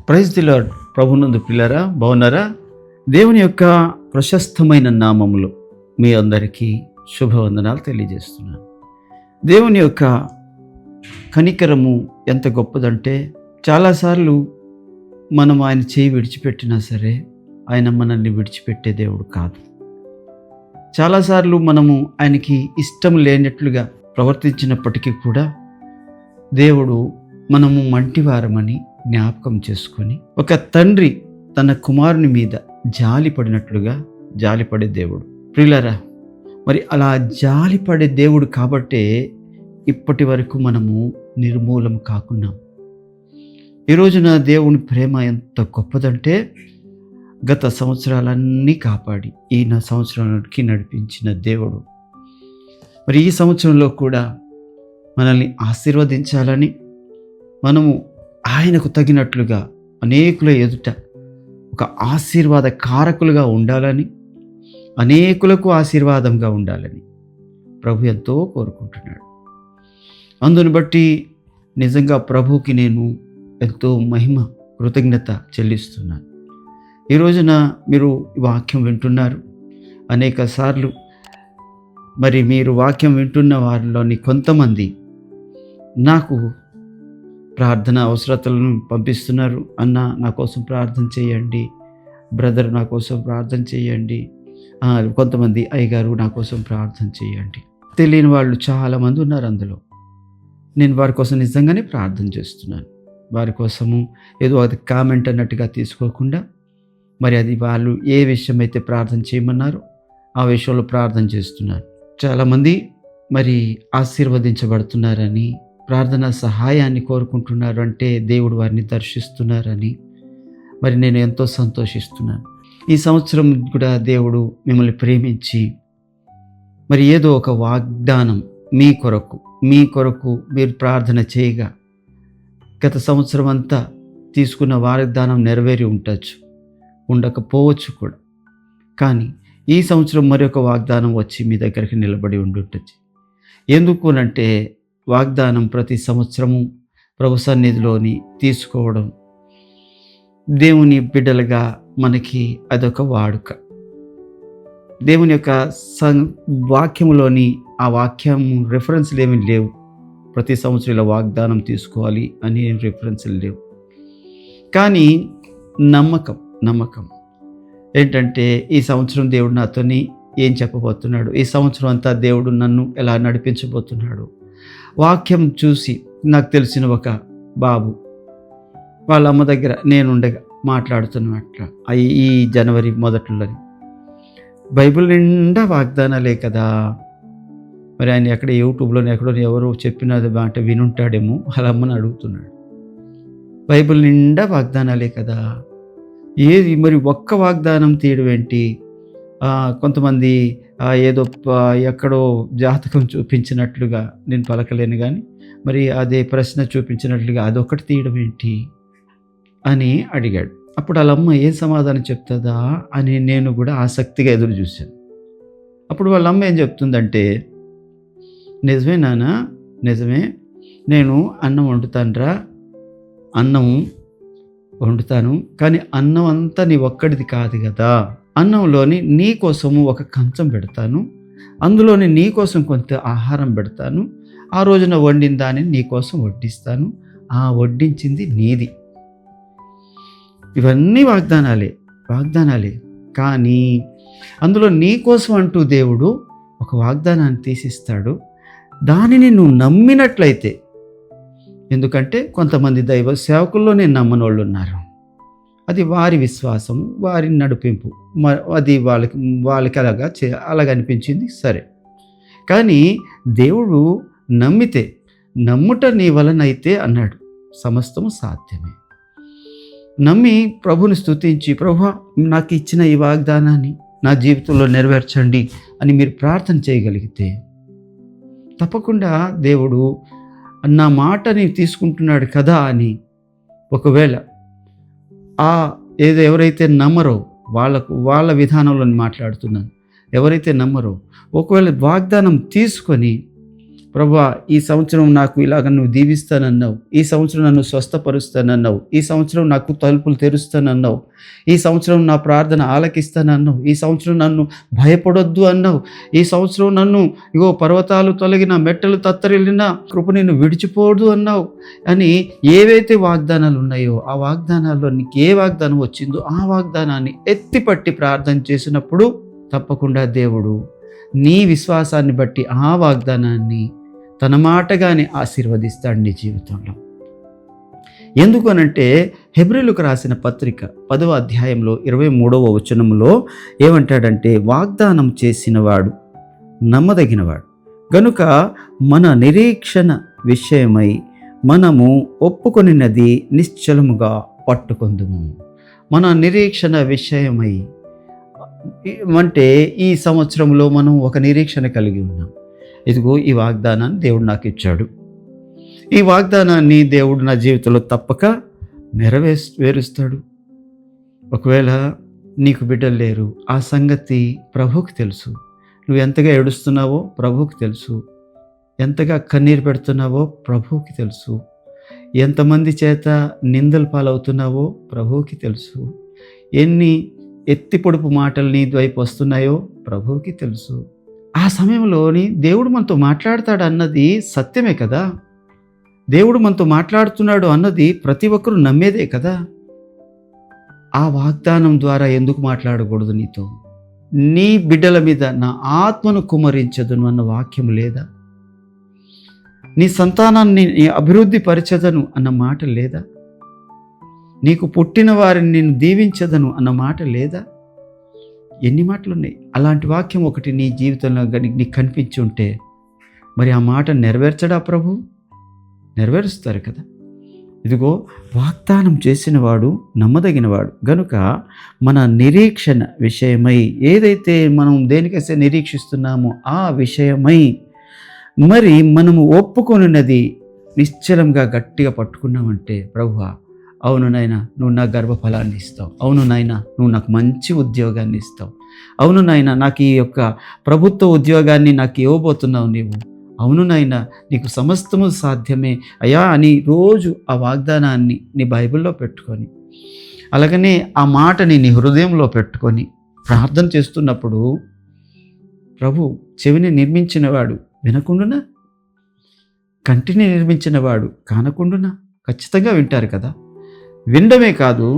Praise the lord. ప్రభునందు పిల్లరా, బాగున్నారా? దేవుని యొక్క ప్రశస్తమైన నామములో మీ అందరికీ శుభవందనాలు తెలియజేస్తున్నాను. దేవుని యొక్క కనికరము ఎంత గొప్పదంటే, చాలాసార్లు మనం ఆయన చేయి విడిచిపెట్టినా సరే ఆయన మనల్ని విడిచిపెట్టే దేవుడు కాదు. చాలాసార్లు మనము ఆయనకి ఇష్టం లేనట్లుగా ప్రవర్తించినప్పటికీ కూడా దేవుడు మనము మంటివారమని జ్ఞాపకం చేసుకొని, ఒక తండ్రి తన కుమారుని మీద జాలిపడినట్లుగా జాలిపడే దేవుడు. ప్రియులారా, మరి అలా జాలిపడే దేవుడు కాబట్టే ఇప్పటి వరకు మనము నిర్మూలం కాకున్నాం. ఈ రోజున దేవుని ప్రేమ ఎంత గొప్పదంటే, గత సంవత్సరాలన్నీ కాపాడి ఈయన సంవత్సరానికి నడిపించిన దేవుడు మరి ఈ సంవత్సరంలో కూడా మనల్ని ఆశీర్వదించాలని, మనము ఆయనకు తగినట్లుగా అనేకుల ఎదుట ఒక ఆశీర్వాద కారకులుగా ఉండాలని, అనేకులకు ఆశీర్వాదంగా ఉండాలని ప్రభు ఎంతో కోరుకుంటున్నాడు. అందుని బట్టి నిజంగా ప్రభువుకి నేను ఎంతో మహిమ కృతజ్ఞత చెల్లిస్తున్నాను. ఈ రోజున మీరు వాక్యం వింటున్నారు. అనేక సార్లు మరి మీరు వాక్యం వింటున్న వారిలోని కొంతమంది నాకు ప్రార్థన అవసరతలను పంపిస్తున్నారు. అన్న, నా కోసం ప్రార్థన చేయండి, బ్రదర్ నా కోసం ప్రార్థన చేయండి, కొంతమంది అయ్యగారు నా కోసం ప్రార్థన చేయండి. తెలియని వాళ్ళు చాలామంది ఉన్నారు. అందులో నేను వారి కోసం నిజంగానే ప్రార్థన చేస్తున్నాను. వారి కోసము ఏదో అది కామెంట్ అన్నట్టుగా తీసుకోకుండా, మరి అది వాళ్ళు ఏ విషయం అయితే ప్రార్థన చేయమన్నారో ఆ విషయంలో ప్రార్థన చేస్తున్నాను. చాలామంది మరి ఆశీర్వదించబడుతున్నారని, ప్రార్థన సహాయాన్ని కోరుకుంటున్నారు అంటే దేవుడు వారిని దర్శిస్తున్నారని మరి నేను ఎంతో సంతోషిస్తున్నాను. ఈ సంవత్సరం కూడా దేవుడు మిమ్మల్ని ప్రేమించి మరి ఏదో ఒక వాగ్దానం మీ కొరకు మీరు ప్రార్థన చేయగా, గత సంవత్సరం అంతా తీసుకున్న వాగ్దానం నెరవేరి ఉండకపోవచ్చు కూడా. కానీ ఈ సంవత్సరం మరొక వాగ్దానం వచ్చి మీ దగ్గరికి నిలబడి ఉండుంటుంది. ఎందుకునంటే వాగ్దానం ప్రతి సంవత్సరము ప్రభు సన్నిధిలోని తీసుకోవడం దేవుని బిడ్డలుగా మనకి అదొక వాడుక. దేవుని యొక్క వాక్యములోని ఆ వాక్యం రిఫరెన్స్లు ఏమీ లేవు. ప్రతి సంవత్సరం ఇలా వాగ్దానం తీసుకోవాలి అని రిఫరెన్స్లు లేవు. కానీ నమ్మకం ఏంటంటే, ఈ సంవత్సరం దేవుడు నాతోని ఏం చెప్పబోతున్నాడు, ఈ సంవత్సరం అంతా దేవుడు నన్ను ఎలా నడిపించబోతున్నాడు. వాక్యం చూసి నాకు తెలిసిన ఒక బాబు వాళ్ళ అమ్మ దగ్గర నేనుండగా మాట్లాడుతున్నట్ల ఈ జనవరి మొదట్లోని బైబిల్ నిండా వాగ్దానాలే కదా. మరి ఆయన ఎక్కడ యూట్యూబ్లోనే ఎక్కడో ఎవరో చెప్పినది మాట వినుంటాడేమో, వాళ్ళ అమ్మని అడుగుతున్నాడు. బైబిల్ నిండా వాగ్దానాలే కదా, ఏది మరి ఒక్క వాగ్దానం తీయడం ఏంటి? కొంతమంది ఏదో ఎక్కడో జాతకం చూపించినట్లుగా నేను పలకలేను, కానీ మరి అదే ప్రశ్న చూపించినట్లుగా అదొకటి తీయడం ఏంటి అని అడిగాడు. అప్పుడు వాళ్ళమ్మ ఏం సమాధానం చెప్తుందా అని నేను కూడా ఆసక్తిగా ఎదురు చూశాను. అప్పుడు వాళ్ళమ్మ ఏం చెప్తుందంటే, నిజమే నాన్న, నిజమే, నేను అన్నం వండుతాను, కానీ అన్నం అంతా నీ ఒక్కడిది కాదు కదా. అన్నంలోని నీ కోసము ఒక కంచం పెడతాను, అందులోని నీ కోసం కొంత ఆహారం పెడతాను, ఆ రోజున వండిన దానిని నీ కోసం వడ్డిస్తాను, ఆ వడ్డించింది నీది. ఇవన్నీ వాగ్దానాలే. కానీ అందులో నీ కోసం అంటూ దేవుడు ఒక వాగ్దానాన్ని తీసిస్తాడు. దానిని నువ్వు నమ్మినట్లయితే, ఎందుకంటే కొంతమంది దైవ సేవకుల్లోనే నమ్మని వాళ్ళు ఉన్నారు. అది వారి విశ్వాసం, వారి నడిపింపు, అది వాళ్ళకి అలాగ అనిపించింది, సరే. కానీ దేవుడు నమ్ముట నీ వలనైతే అన్నాడు, సమస్తము సాధ్యమే. నమ్మి ప్రభుని స్తుతించి, ప్రభువా నాకు ఇచ్చిన ఈ వాగ్దానాన్ని నా జీవితంలో నెరవేర్చండి అని మీరు ప్రార్థన చేయగలిగితే, తప్పకుండా దేవుడు నా మాటని తీసుకుంటున్నాడు కదా అని, ఒకవేళ ఎవరైతే నమ్మరో వాళ్ళ విధానంలో మాట్లాడుతున్నాను, ఎవరైతే నమ్మరో, ఒకవేళ వాగ్దానం తీసుకొని ప్రభువా ఈ సంవత్సరం నాకు ఇలాగ నువ్వు దీవిస్తానన్నావు, ఈ సంవత్సరం నన్ను స్వస్థపరుస్తానన్నావు, ఈ సంవత్సరం నాకు తలుపులు తెరుస్తానన్నావు, ఈ సంవత్సరం నా ప్రార్థన ఆలకిస్తానన్నావు, ఈ సంవత్సరం నన్ను భయపడొద్దు అన్నావు, ఈ సంవత్సరం నన్ను ఇగో పర్వతాలు తొలగిన మెట్టలు తత్తరిల్లిన కృప నిన్ను విడిచిపోదు అన్నావు అని ఏవైతే వాగ్దానాలు ఉన్నాయో ఆ వాగ్దానాల్లో నీకు ఏ వాగ్దానం వచ్చిందో ఆ వాగ్దానాన్ని ఎత్తిపట్టి ప్రార్థన చేసినప్పుడు తప్పకుండా దేవుడు నీ విశ్వాసాన్ని బట్టి ఆ వాగ్దానాన్ని తన మాటగానే ఆశీర్వదిస్తాడు నీ జీవితంలో. ఎందుకు అనంటే హెబ్రీయులకు రాసిన పత్రిక 10వ అధ్యాయంలో 23వ వచనంలో ఏమంటాడంటే, వాగ్దానం చేసినవాడు నమ్మదగినవాడు గనుక మన నిరీక్షణ విషయమై మనము ఒప్పుకొనినది నిశ్చలముగా పట్టుకొందుము. మన నిరీక్షణ విషయమై అంటే ఈ సంవత్సరంలో మనం ఒక నిరీక్షణ కలిగి ఉన్నాం. ఇదిగో ఈ వాగ్దానాన్ని దేవుడు నాకు ఇచ్చాడు, ఈ వాగ్దానాన్ని దేవుడు నా జీవితంలో తప్పక నెరవేరుస్తాడు. ఒకవేళ నీకు బిడ్డలు లేరు, ఆ సంగతి ప్రభువుకి తెలుసు. నువ్వు ఎంతగా ఏడుస్తున్నావో ప్రభువుకి తెలుసు, ఎంతగా కన్నీరు పెడుతున్నావో ప్రభువుకి తెలుసు, ఎంతమంది చేత నిందల పాలవుతున్నావో ప్రభువుకి తెలుసు, ఎన్ని ఎత్తి పొడుపు మాటలు నీ వైపు వస్తున్నాయో ప్రభువుకి తెలుసు. ఆ సమయంలోని దేవుడు మనతో మాట్లాడతాడు అన్నది సత్యమే కదా. దేవుడు మనతో మాట్లాడుతున్నాడు అన్నది ప్రతి ఒక్కరూ నమ్మేదే కదా. ఆ వాగ్దానం ద్వారా ఎందుకు మాట్లాడకూడదు నీతో? నీ బిడ్డల మీద నా ఆత్మను కుమ్మరించదును అన్న వాక్యం లేదా? నీ సంతానాన్ని అభివృద్ధి పరిచదను అన్న మాట లేదా? నీకు పుట్టిన వారిని నేను దీవించదను అన్న మాట లేదా? ఎన్ని మాటలు ఉన్నాయి. అలాంటి వాక్యం ఒకటి నీ జీవితంలో నీకు కనిపించి ఉంటే మరి ఆ మాట నెరవేర్చడా ప్రభు? నెరవేరుస్తారు కదా. ఇదిగో వాగ్దానం చేసినవాడు నమ్మదగినవాడు గనుక మన నిరీక్షణ విషయమై, ఏదైతే మనం దేనికైతే నిరీక్షిస్తున్నామో ఆ విషయమై మరి మనము ఒప్పుకొనినది నిశ్చలంగా గట్టిగా పట్టుకున్నామంటే, ప్రభువా అవును నాయనా నువ్వు నాకు గర్భఫలాన్ని ఇస్తావు, అవును నాయనా నువ్వు నాకు మంచి ఉద్యోగాన్ని ఇస్తావు, అవును నాయనా నాకు ఈ యొక్క ప్రభుత్వ ఉద్యోగాన్ని నాకు ఇవ్వబోతున్నావు నీవు, అవును నాయనా నీకు సమస్తము సాధ్యమే అయ్యా అని రోజు ఆ వాగ్దానాన్ని నీ బైబిల్లో పెట్టుకొని, అలాగనే ఆ మాటని నీ హృదయంలో పెట్టుకొని ప్రార్థన చేస్తున్నప్పుడు ప్రభు చెవిని నిర్మించినవాడు వినకుండునా, కంటిని నిర్మించినవాడు కానకుండునా? ఖచ్చితంగా వింటారు కదా. వినడమే కాదు,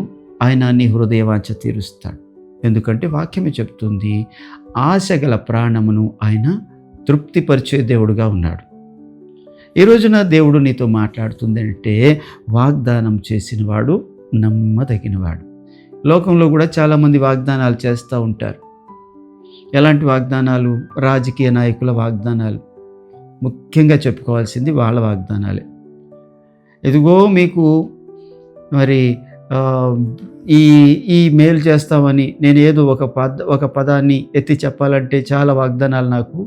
ఆయన నీ హృదయవాంఛ తీరుస్తాడు. ఎందుకంటే వాక్యమే చెప్తుంది, ఆశగల ప్రాణమును ఆయన తృప్తిపరిచే దేవుడుగా ఉన్నాడు. ఈ రోజున దేవుడు నీతో మాట్లాడుతుంది అంటే వాగ్దానం చేసినవాడు నమ్మదగినవాడు. లోకంలో కూడా చాలామంది వాగ్దానాలు చేస్తూ ఉంటారు. ఎలాంటి వాగ్దానాలు? రాజకీయ నాయకుల వాగ్దానాలు, ముఖ్యంగా చెప్పుకోవాల్సింది వాళ్ళ వాగ్దానాలే. ఇదిగో మీకు మరి ఈ మేలు చేస్తామని నేను ఏదో ఒక పదాన్ని ఎత్తి చెప్పాలంటే చాలా వాగ్దానాలు నాకు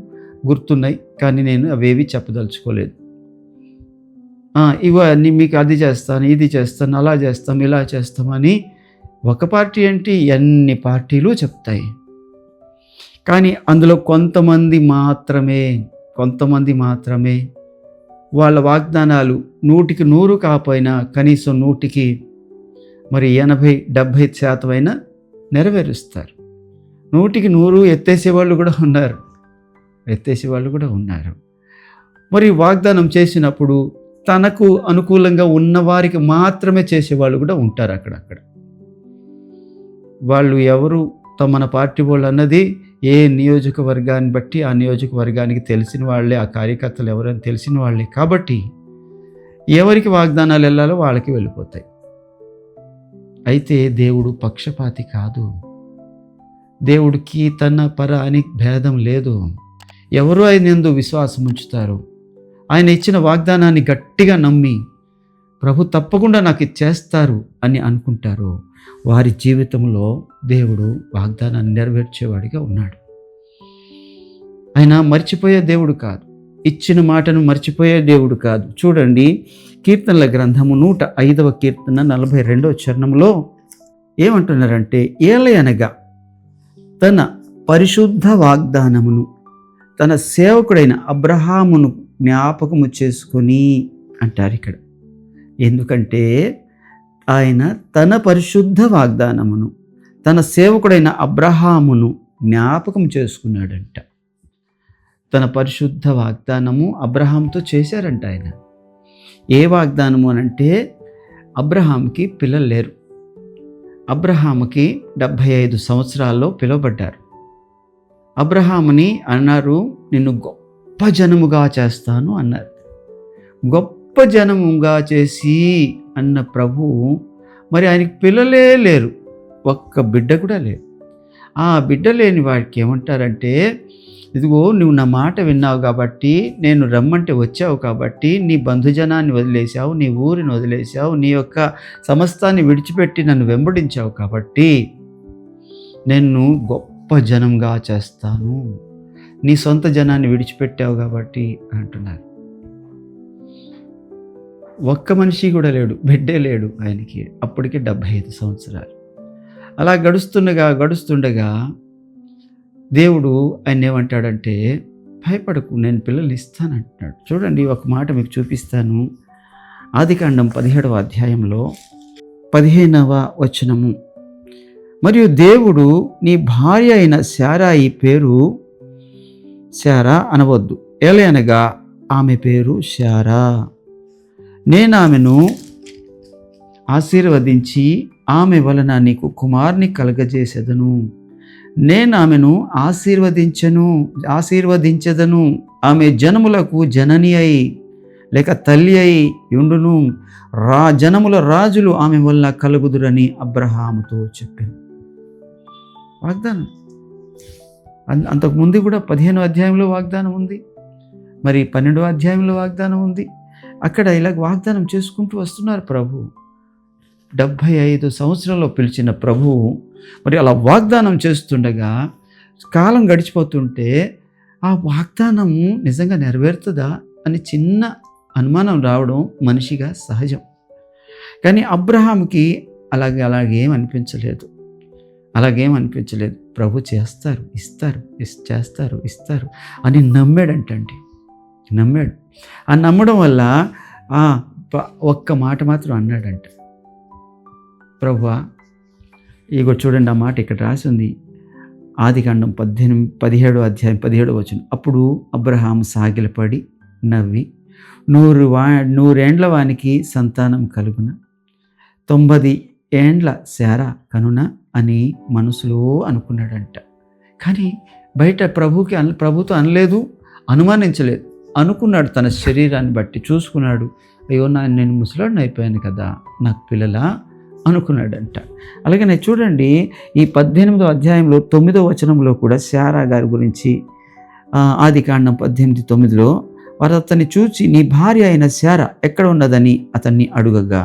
గుర్తున్నాయి, కానీ నేను అవేవి చెప్పదలుచుకోలేదు. ఇవన్నీ మీకు అది చేస్తాను, ఇది చేస్తాను, అలా చేస్తాం, ఇలా చేస్తామని ఒక పార్టీ ఏంటి ఎన్ని పార్టీలు చెప్తాయి. కానీ అందులో కొంతమంది మాత్రమే వాళ్ళ వాగ్దానాలు 100కి 100 కాకపోయినా కనీసం 100కి మరి 80-70% అయినా నెరవేరుస్తారు. 100కి 100 ఎత్తేసేవాళ్ళు కూడా ఉన్నారు. మరి వాగ్దానం చేసినప్పుడు తనకు అనుకూలంగా ఉన్నవారికి మాత్రమే చేసేవాళ్ళు కూడా ఉంటారు. అక్కడక్కడ వాళ్ళు ఎవరు మన పార్టీ వాళ్ళు అన్నది ఏ నియోజకవర్గాన్ని బట్టి ఆ నియోజకవర్గానికి తెలిసిన వాళ్ళే, ఆ కార్యకర్తలు ఎవరైనా తెలిసిన వాళ్ళే. కాబట్టి ఎవరికి వాగ్దానాలు వెళ్ళాలో వాళ్ళకి వెళ్ళిపోతాయి. అయితే దేవుడు పక్షపాతి కాదు. దేవుడికి తన పర అని భేదం లేదు. ఎవరు ఆయన యందు విశ్వాసం ఉంచుతారు, ఆయన ఇచ్చిన వాగ్దానాన్ని గట్టిగా నమ్మి ప్రభు తప్పకుండా నాకు ఇది చేస్తారు అని అనుకుంటారు, వారి జీవితంలో దేవుడు వాగ్దానాన్ని నెరవేర్చేవాడిగా ఉన్నాడు. ఆయన మర్చిపోయే దేవుడు కాదు, ఇచ్చిన మాటను మర్చిపోయే దేవుడు కాదు. చూడండి, కీర్తనల గ్రంథము 105వ కీర్తన 42వ చరణంలో ఏమంటున్నారంటే, ఏలయనగా తన పరిశుద్ధ వాగ్దానమును తన సేవకుడైన అబ్రహామును జ్ఞాపకము చేసుకొని అంటారు ఇక్కడ. ఎందుకంటే ఆయన తన పరిశుద్ధ వాగ్దానమును తన సేవకుడైన అబ్రహామును జ్ఞాపకం చేసుకున్నాడంట. తన పరిశుద్ధ వాగ్దానము అబ్రహాంతో చేశారంట ఆయన. ఏ వాగ్దానము అనంటే అబ్రహాంకి పిల్లలు లేరు. అబ్రహాముకి 75 సంవత్సరాల్లో పిలువబడ్డారు. అబ్రహాముని అన్నారు, నిన్ను గొప్ప జనముగా చేస్తాను అన్నారు. గొప్ప జనముగా చేసి అన్న ప్రభువు మరి ఆయనకి పిల్లలే లేరు, ఒక్క బిడ్డ కూడా లేరు. ఆ బిడ్డ లేని వాడికి ఏమంటారంటే, ఇదిగో నువ్వు నా మాట విన్నావు కాబట్టి, నేను రమ్మంటే వచ్చావు కాబట్టి, నీ బంధుజనాన్ని వదిలేశావు, నీ ఊరిని వదిలేశావు, నీ యొక్క సమస్తాన్ని విడిచిపెట్టి నన్ను వెంబడించావు కాబట్టి నేను గొప్ప జనంగా చేస్తాను. నీ సొంత జనాన్ని విడిచిపెట్టావు కాబట్టి అంటున్నారు. ఒక్క మనిషి కూడా లేడు, బిడ్డే లేడు ఆయనకి. అప్పటికి 75 సంవత్సరాలు. అలా గడుస్తుండగా దేవుడు ఆయన ఏమంటాడంటే, భయపడకు, నేను పిల్లల్ని ఇస్తానంటున్నాడు. చూడండి, ఒక మాట మీకు చూపిస్తాను. ఆదికాండం 17వ అధ్యాయంలో 15వ వచనము. మరియు దేవుడు, నీ భార్య అయిన శారాయి పేరు శారా అనవద్దు, ఏలయనగా ఆమె పేరు శారా. నేను ఆమెను ఆశీర్వదించి ఆమె వలన నీకు కుమారుని కలగజేసేదను. నేను ఆమెను ఆశీర్వదించెదను. ఆమె జనములకు జనని అయి లేక తల్లి అయి ఉండును. జనముల రాజులు ఆమె వల్ల కలుగుదురని అబ్రహాముతో చెప్పాను. వాగ్దానం అంతకుముందు కూడా 15వ అధ్యాయంలో వాగ్దానం ఉంది, మరి 12వ అధ్యాయంలో వాగ్దానం ఉంది. అక్కడ ఇలా వాగ్దానం చేసుకుంటూ వస్తున్నారు ప్రభు. 75 సంవత్సరంలో పిలిచిన ప్రభువు మరి అలా వాగ్దానం చేస్తుండగా కాలం గడిచిపోతుంటే ఆ వాగ్దానము నిజంగా నెరవేరుతుందా అని చిన్న అనుమానం రావడం మనిషిగా సహజం. కానీ అబ్రహాంకి అలాగేం అనిపించలేదు. ప్రభు చేస్తారు, ఇస్తారు అని నమ్మాడు. ఆ నమ్మడం వల్ల ఒక్క మాట మాత్రం అన్నాడంట, ప్రభువా, ఇగో చూడండి, ఆ మాట ఇక్కడ రాసి ఉంది. ఆదికాండం 17వ అధ్యాయం 17వ వచనం. అప్పుడు అబ్రహాము సాగిలపడి నవ్వి, 100 ఏండ్ల వానికి సంతానం కలుగున, 90 ఏండ్ల శారా కనున అని మనసులో అనుకున్నాడంట. కానీ బయట ప్రభుతో అనలేదు, అనుమానించలేదు. అనుకున్నాడు, తన శరీరాన్ని బట్టి చూసుకున్నాడు. అయ్యో, నేను ముసలాడిని అయిపోయాను కదా, నాకు పిల్లలా అనుకున్నాడంట. అలాగనే చూడండి, ఈ 18వ అధ్యాయంలో 9వ వచనంలో కూడా శారా గారి గురించి ఆదికాండం 18:9లో వారు అతన్ని చూచి, నీ భార్య అయిన శారా ఎక్కడ ఉన్నదని అతన్ని అడుగగా,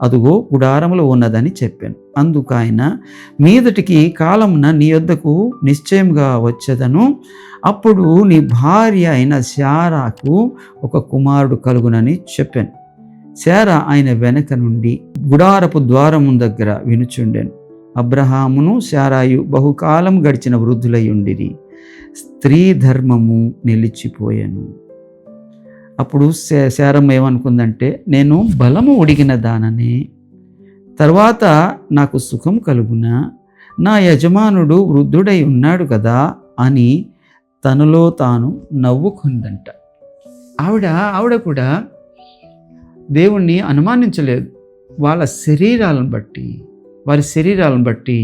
అదుగో గుడారములో ఉన్నదని చెప్పాను. అందుకు ఆయన, మీదటికి కాలమున నీ యొద్దకు నిశ్చయంగా వచ్చేదను, అప్పుడు నీ భార్య అయిన శారాకు ఒక కుమారుడు కలుగునని చెప్పాను. శారా ఆయన వెనక నుండి గుడారపు ద్వారము దగ్గర వినుచుండెను. అబ్రహామును శారాయు బహుకాలం గడిచిన వృద్ధులై ఉండిరి. స్త్రీ ధర్మము నిలిచిపోయాను. అప్పుడు శారమ్మ ఏమనుకుందంటే, నేను బలము ఉడిగిన దాననే, తర్వాత నాకు సుఖం కలుగునా, నా యజమానుడు వృద్ధుడై ఉన్నాడు కదా అని తనలో తాను నవ్వుకుందంట. ఆవిడ కూడా దేవుణ్ణి అనుమానించలేదు. వారి శరీరాలను బట్టి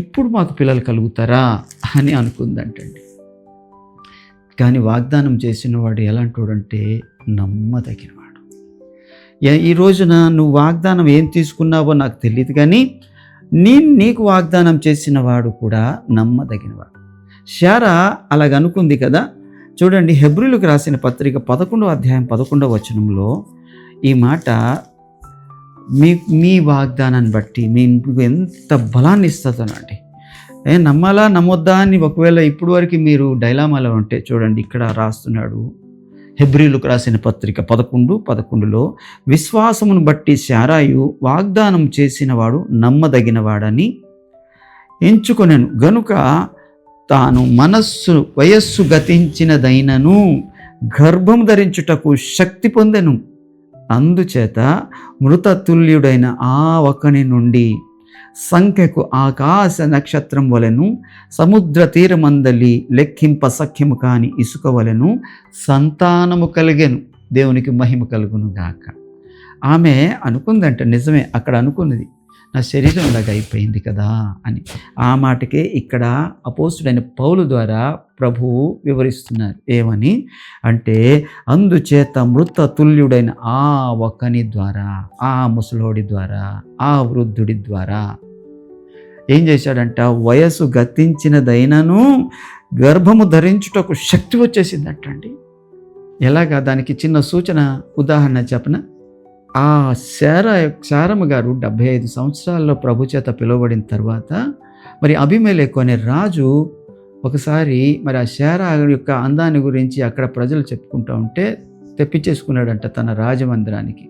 ఇప్పుడు మాకు పిల్లలు కలుగుతారా అని అనుకుందంటండి. కానీ వాగ్దానం చేసిన వాడు ఎలాంటోడంటే నమ్మదగినవాడు. ఈ రోజున నువ్వు వాగ్దానం ఏం తీసుకున్నావో నాకు తెలియదు, కానీ నీకు వాగ్దానం చేసిన వాడు కూడా నమ్మదగినవాడు. శారా అలాగనుకుంది కదా. చూడండి, హెబ్రీయులకు రాసిన పత్రిక 11వ అధ్యాయం 11వ వచనంలో ఈ మాట, మీ వాగ్దానాన్ని బట్టి మీకు ఎంత బలాన్ని ఇస్తుందోనండి. నమ్మాలా నమ్మొద్దా అని ఒకవేళ ఇప్పుడు వరకు మీరు డైలామాలో ఉంటే చూడండి, ఇక్కడ రాస్తున్నాడు. హెబ్రీయులకు రాసిన పత్రిక 11:11లో, విశ్వాసమును బట్టి శారాయు వాగ్దానం చేసిన వాడు నమ్మదగిన వాడని ఎంచుకొనెను గనుక తాను వయస్సు గతించినదైనను గర్భం ధరించుటకు శక్తి పొందెను. అందుచేత మృతతుల్యుడైన ఆ ఒకని నుండి సంఖ్యకు ఆకాశ నక్షత్రం వలెను సముద్ర తీరమందలి లెక్కింప సఖ్యము కాని ఇసుక వలెను సంతానము కలిగెను. దేవునికి మహిమ కలుగును గాక. ఆమె అనుకుందంట, నిజమే అక్కడ అనుకున్నది, నా శరీరం ఇలాగ అయిపోయింది కదా అని. ఆ మాటకే ఇక్కడ అపోస్తుడైన పౌలు ద్వారా ప్రభువు వివరిస్తున్నారు. ఏమని అంటే, అందుచేత మృత తుల్యుడైన ఆ ఒక్కని ద్వారా, ఆ ముసలోడి ద్వారా, ఆ వృద్ధుడి ద్వారా ఏం చేశాడంట, వయసు గతించినదైనను గర్భము ధరించుటకు శక్తి వచ్చేసిందటండి. ఎలాగా? దానికి చిన్న సూచన, ఉదాహరణ చెప్పన. ఆ శారమ్మ గారు 75 సంవత్సరాల్లో ప్రభు చేత పిలువబడిన తర్వాత మరి అబీమెలెకు అనే రాజు ఒకసారి మరి ఆ శారా యొక్క అందాన్ని గురించి అక్కడ ప్రజలు చెప్పుకుంటూ ఉంటే తెప్పించేసుకున్నాడంట తన రాజమందిరానికి.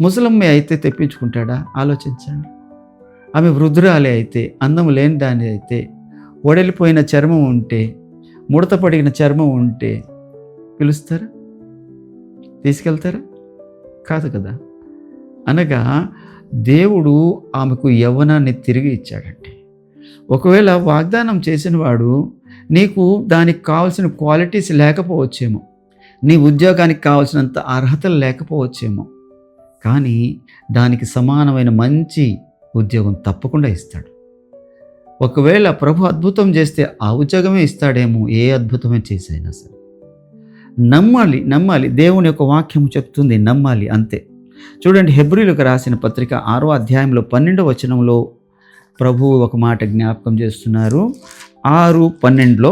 ముసలమ్మ అయితే తెప్పించుకుంటాడా? ఆలోచించండి. ఆమె వృద్ధురాలే అయితే, అందం లేని దాని అయితే, ఒడలిపోయిన చర్మం ఉంటే, ముడత పడిన చర్మం ఉంటే పిలుస్తారా? తీసుకెళ్తారా? కాదు కదా. అనగా దేవుడు ఆమెకు యవ్వనాన్ని తిరిగి ఇచ్చాడండి. ఒకవేళ వాగ్దానం చేసిన వాడు నీకు దానికి కావాల్సిన క్వాలిటీస్ లేకపోవచ్చేమో, నీ ఉద్యోగానికి కావాల్సినంత అర్హతలు లేకపోవచ్చేమో, కానీ దానికి సమానమైన మంచి ఉద్యోగం తప్పకుండా ఇస్తాడు. ఒకవేళ ప్రభు అద్భుతం చేస్తే ఆ ఉద్యోగమే ఇస్తాడేమో, ఏ అద్భుతమే చేసైనా సరే. నమ్మాలి. దేవుని యొక్క వాక్యం చెప్తుంది, నమ్మాలి, అంతే. చూడండి, హెబ్రీయులకు రాసిన పత్రిక 6వ అధ్యాయంలో 12వ వచనంలో ప్రభువు ఒక మాట జ్ఞాపకం చేస్తున్నారు. 6:12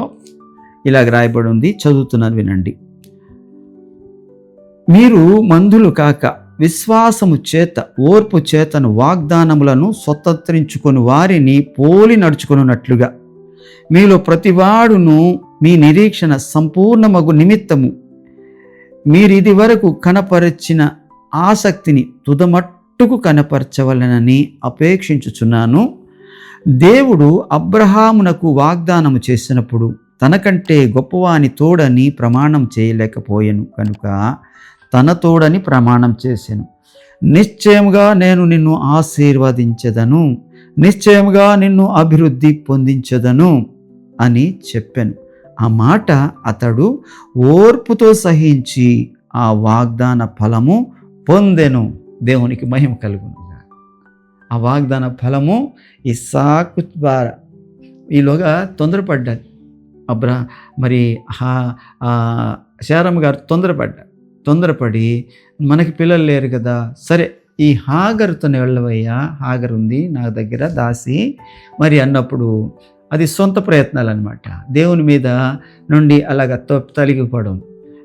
ఇలాగ రాయబడి ఉంది, చదువుతున్నారు, వినండి. మీరు మందులు కాక విశ్వాసము చేత ఓర్పు చేతను వాగ్దానములను స్వతంత్రించుకొని వారిని పోలి నడుచుకొనున్నట్లుగా మీలో ప్రతివాడును మీ నిరీక్షణ సంపూర్ణమగు నిమిత్తము మీరిది వరకు కనపరిచిన ఆసక్తిని తుదమట్టుకు కనపరచవలనని అపేక్షించుచున్నాను. దేవుడు అబ్రహామునకు వాగ్దానము చేసినప్పుడు తనకంటే గొప్పవాని తోడని ప్రమాణం చేయలేకపోయాను కనుక తన తోడని ప్రమాణం చేశాను. నిశ్చయముగా నేను నిన్ను ఆశీర్వదించెదను, నిశ్చయముగా నిన్ను అభివృద్ధి పొందించెదను అని చెప్పాను. ఆ మాట అతడు ఓర్పుతో సహించి ఆ వాగ్దాన ఫలము పొందెను. దేవునికి మహిమ కలుగును. ఆ వాగ్దాన ఫలము ఇస్సాకు ద్వారా. ఈలోగా తొందరపడ్డారు మరి శారమ్మ గారు తొందరపడి మనకి పిల్లలు లేరు కదా, సరే ఈ హాగరుతో వెళ్ళవయ్యా, హాగరు ఉంది నా దగ్గర దాసి మరి అన్నప్పుడు అది సొంత ప్రయత్నాలు అనమాట. దేవుని మీద నుండి అలాగ తొలిగిపోవడం.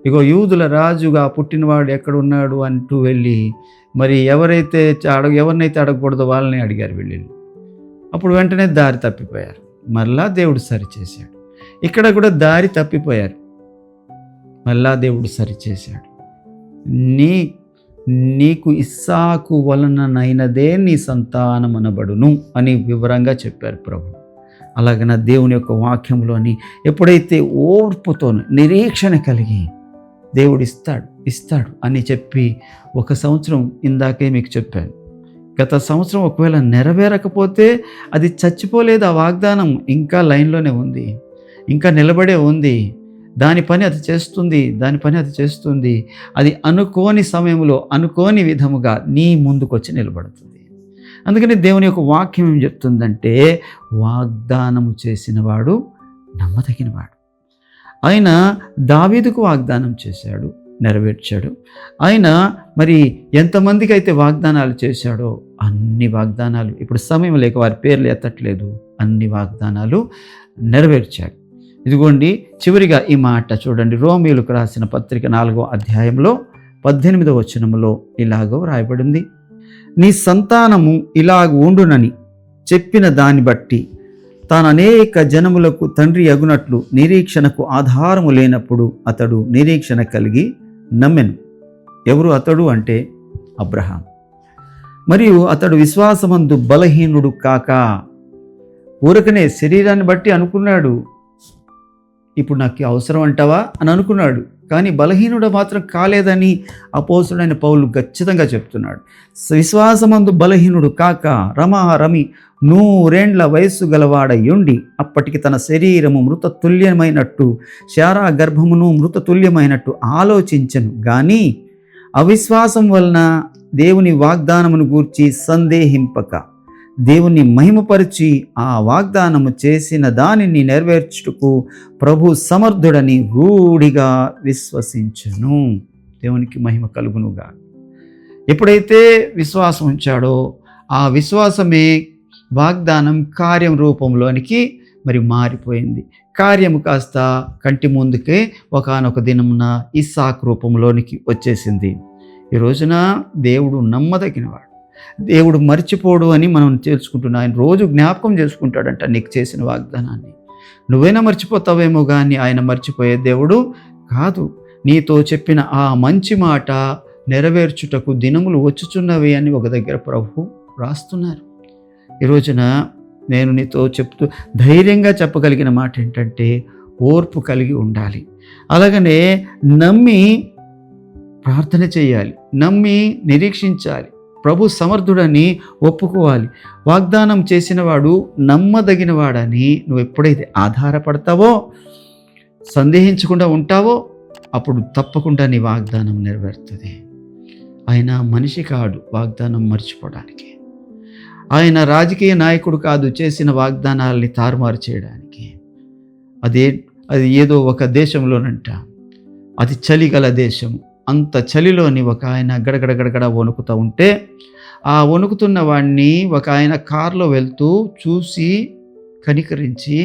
ఇగో యూదుల రాజుగా పుట్టినవాడు ఎక్కడున్నాడు అంటూ వెళ్ళి మరి ఎవరినైతే అడగకూడదో వాళ్ళని అడిగారు వీళ్ళు. అప్పుడు వెంటనే దారి తప్పిపోయారు. మరలా దేవుడు సరిచేశాడు. ఇక్కడ కూడా దారి తప్పిపోయారు, మళ్ళా దేవుడు సరిచేశాడు. నీకు ఇస్సాకు వలననైనదే నీ సంతానమనబడును అని వివరంగా చెప్పారు ప్రభు. అలాగన దేవుని యొక్క వాక్యంలోని ఎప్పుడైతే ఓర్పుతోను నిరీక్షణ కలిగి దేవుడు ఇస్తాడు అని చెప్పి 1 సంవత్సరం ఇందాకే మీకు చెప్పాను. గత సంవత్సరం ఒకవేళ నెరవేరకపోతే అది చచ్చిపోలేదు. ఆ వాగ్దానం ఇంకా లైన్లోనే ఉంది, ఇంకా నిలబడే ఉంది. దాని పని అది చేస్తుంది. అది అనుకోని సమయంలో అనుకోని విధముగా నీ ముందుకు వచ్చి నిలబడుతుంది. అందుకని దేవుని యొక్క వాక్యం ఏం చెప్తుందంటే, వాగ్దానము చేసినవాడు నమ్మదగినవాడు. ఆయన దావీదుకు వాగ్దానం చేశాడు, నెరవేర్చాడు. ఆయన మరి ఎంతమందికి అయితే వాగ్దానాలు చేశాడో అన్ని వాగ్దానాలు, ఇప్పుడు సమయం లేక వారి పేర్లు ఎత్తట్లేదు, అన్ని వాగ్దానాలు నెరవేర్చాడు. ఇదిగోండి చివరిగా ఈ మాట చూడండి, రోమీయులకు రాసిన పత్రిక 4వ అధ్యాయంలో 18వ వచనంలో ఇలాగో రాయబడింది. నీ సంతానము ఇలాగ ఉండునని చెప్పిన దాన్ని బట్టి తాను అనేక జనములకు తండ్రి అగునట్లు నిరీక్షణకు ఆధారము లేనప్పుడు అతడు నిరీక్షణ కలిగి నమ్మెను. ఎవరు అతడు అంటే అబ్రహాం. మరియు అతడు విశ్వాసమందు బలహీనుడు కాక ఊరకనే శరీరాన్ని బట్టి అనుకున్నాడు, ఇప్పుడు నాకు అవసరం అంటావా అని అనుకున్నాడు. కానీ బలహీనుడు మాత్రం కాలేదని అపోస్తుడైన పౌలు ఖచ్చితంగా చెప్తున్నాడు. విశ్వాసమందు బలహీనుడు కాక రమి 100 వయస్సు గలవాడయుండి అప్పటికి తన శరీరము మృతతుల్యమైనట్టు శారా గర్భమును మృతతుల్యమైనట్టు ఆలోచించను గాని అవిశ్వాసం వలన దేవుని వాగ్దానమును గూర్చి సందేహింపక దేవుని మహిమపరిచి ఆ వాగ్దానము చేసిన దానిని నెరవేర్చుటకు ప్రభు సమర్థుడని రూఢిగా విశ్వసించును. దేవునికి మహిమ కలుగునుగా. ఎప్పుడైతే విశ్వాసం ఉంచాడో ఆ విశ్వాసమే వాగ్దానం కార్యం రూపంలోనికి మారిపోయింది. కార్యము కాస్త కంటి ముందుకే ఒకానొక దినమున ఇస్సాకు రూపంలోనికి వచ్చేసింది. ఈ రోజున దేవుడు నమ్మదగినవాడు, దేవుడు మర్చిపోడు అని మనం తెలుసుకుంటున్నాం. ఆయన రోజు జ్ఞాపకం చేసుకుంటాడంట నీకు చేసిన వాగ్దానాన్ని. నువ్వైనా మర్చిపోతావేమో కానీ ఆయన మర్చిపోయే దేవుడు కాదు. నీతో చెప్పిన ఆ మంచి మాట నెరవేర్చుటకు దినములు వచ్చుచున్నవి అని ఒక దగ్గర ప్రభు రాస్తున్నారు. ఈ రోజున నేను నీతో చెప్తూ ధైర్యంగా చెప్పగలిగిన మాట ఏంటంటే ఓర్పు కలిగి ఉండాలి. అలాగనే నమ్మి ప్రార్థన చేయాలి, నమ్మి నిరీక్షించాలి, ప్రభు సమర్థుడని ఒప్పుకోవాలి. వాగ్దానం చేసిన వాడు నమ్మదగిన వాడని నువ్వు ఎప్పుడైతే ఆధారపడతావో, సందేహించకుండా ఉంటావో, అప్పుడు తప్పకుండా నీ వాగ్దానం నెరవేరుతుంది. ఆయన మనిషి కాడు వాగ్దానం మర్చిపోవడానికి. ఆయన రాజకీయ నాయకుడు కాదు చేసిన వాగ్దానాలని తారుమారు చేయడానికి. అది ఏదో ఒక దేశంలోనంట, అది చలిగల దేశం. అంత చలిలోని ఒక ఆయన గడగడ వణుకుతూ ఉంటే ఆ వణుకుతున్న వాడిని ఒక ఆయన కారులో వెళ్తూ చూసి కనికరించి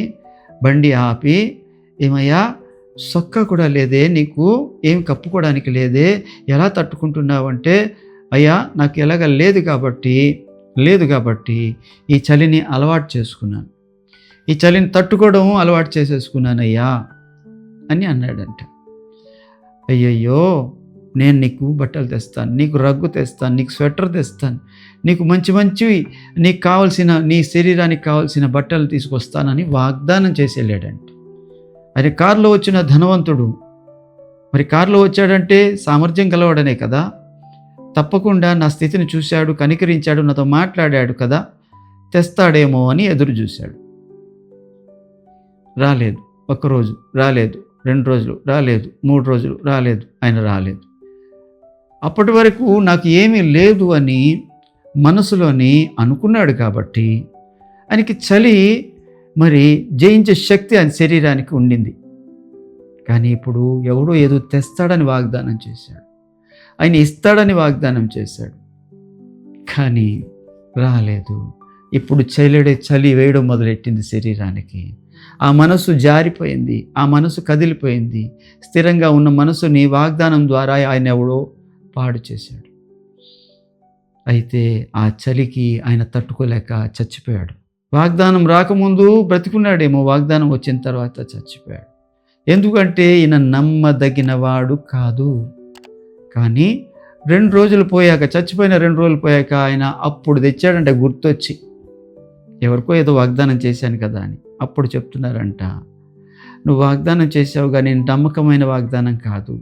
బండి ఆపి, ఏమయ్యా సొక్క కూడా లేదే, నీకు ఏం కప్పుకోవడానికి లేదే, ఎలా తట్టుకుంటున్నావు అంటే, అయ్యా నాకు ఎలాగ లేదు కాబట్టి ఈ చలిని అలవాటు చేసుకున్నాను, ఈ చలిని తట్టుకోవడం అలవాటు చేసేసుకున్నానయ్యా అని అన్నాడంట. అయ్యయ్యో, నేను నీకు బట్టలు తెస్తాను, నీకు రగ్గు తెస్తాను, నీకు స్వెటర్ తెస్తాను, నీకు మంచివి నీకు కావాల్సిన నీ శరీరానికి కావాల్సిన బట్టలు తీసుకొస్తానని వాగ్దానం చేసి వెళ్ళాడంట. అది కారులో వచ్చిన ధనవంతుడు, కారులో వచ్చాడంటే సామర్థ్యం గలవాడనే కదా, తప్పకుండా నా స్థితిని చూశాడు, కనికరించాడు, నాతో మాట్లాడాడు కదా, తెస్తాడేమో అని ఎదురు చూశాడు. రాలేదు. ఒక్కరోజు రాలేదు, 2 రోజులు రాలేదు, 3 రోజులు రాలేదు, ఆయన రాలేదు. అప్పటి వరకు నాకు ఏమీ లేదు అని మనసులోని అనుకున్నాడు కాబట్టి ఆయనకి చలి జయించే శక్తి ఆయన శరీరానికి ఉండింది. కానీ ఇప్పుడు ఎవడో ఏదో తెస్తాడని వాగ్దానం చేశాడు, ఆయన ఇస్తాడని వాగ్దానం చేశాడు, కానీ రాలేదు. ఇప్పుడు చలి వేయడం మొదలెట్టింది శరీరానికి. ఆ మనసు జారిపోయింది, ఆ మనసు కదిలిపోయింది. స్థిరంగా ఉన్న మనసుని వాగ్దానం ద్వారా ఆయన ఎవడో పాడు చేశాడు. అయితే ఆ చలికి ఆయన తట్టుకోలేక చచ్చిపోయాడు. వాగ్దానం రాకముందు బ్రతికున్నాడేమో, వాగ్దానం వచ్చిన తర్వాత చచ్చిపోయాడు. ఎందుకంటే ఈయన నమ్మదగినవాడు కాదు. కానీ 2 రోజులు పోయాక, చచ్చిపోయిన 2 రోజులు పోయాక ఆయన అప్పుడు తెచ్చాడంటే గుర్తొచ్చి, ఎవరికో ఏదో వాగ్దానం చేశాను కదా అని. అప్పుడు చెప్తున్నారంట, నువ్వు వాగ్దానం చేసావు కానీ నమ్మకమైన వాగ్దానం కాదు,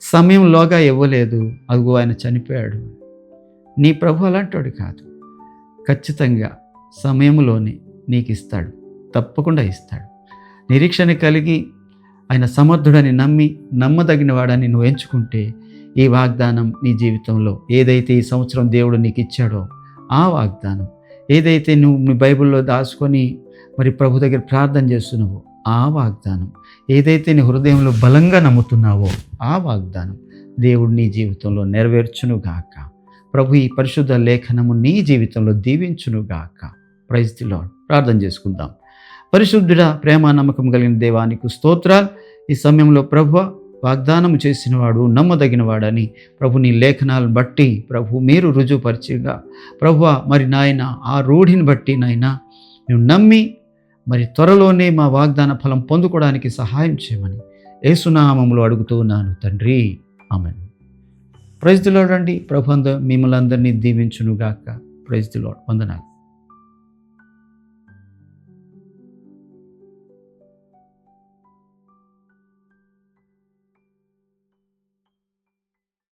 సమయంలోగా ఇవ్వలేదు, అదిగో ఆయన చనిపోయాడు. నీ ప్రభు అలాంటివాడు కాదు, ఖచ్చితంగా సమయంలోనే నీకు ఇస్తాడు, తప్పకుండా ఇస్తాడు. నిరీక్షణ కలిగి ఆయన సమర్థుడని నమ్మదగిన వాడని నువ్వు ఎంచుకుంటే ఈ వాగ్దానం నీ జీవితంలో ఏదైతే ఈ సంవత్సరం దేవుడు నీకు ఇచ్చాడో ఆ వాగ్దానం, ఏదైతే నువ్వు నీ బైబిల్లో దాచుకొని ప్రభు దగ్గర ప్రార్థన చేస్తున్నావో ఆ వాగ్దానం, ఏదైతే నీ హృదయంలో బలంగా నమ్ముతున్నావో ఆ వాగ్దానం దేవుడు నీ జీవితంలో నెరవేర్చునుగాక. ప్రభు ఈ పరిశుద్ధ లేఖనము నీ జీవితంలో దీవించునుగాక. Praise the lord. ప్రార్థన చేసుకుందాం. పరిశుద్ధుడా, ప్రేమ నమ్మకం కలిగిన దేవానికి స్తోత్రాలు. ఈ సమయంలో ప్రభు వాగ్దానం చేసినవాడు నమ్మదగినవాడని ప్రభు నీ లేఖనాలను బట్టి ప్రభు మీరు రుజువుపరిచిగా ప్రభు నాయన ఆ రూఢిని బట్టి నాయన మేము నమ్మి త్వరలోనే మా వాగ్దాన ఫలం పొందుకోవడానికి సహాయం చేయమని యేసునామములో అడుగుతూ ఉన్నాను తండ్రి, ఆమేన్. ప్రైజ్ ది లార్డ్ అండి. ప్రభు మిమ్మల్ని అందరినీ దీవించునుగాక. Praise the lord. వందనాలు.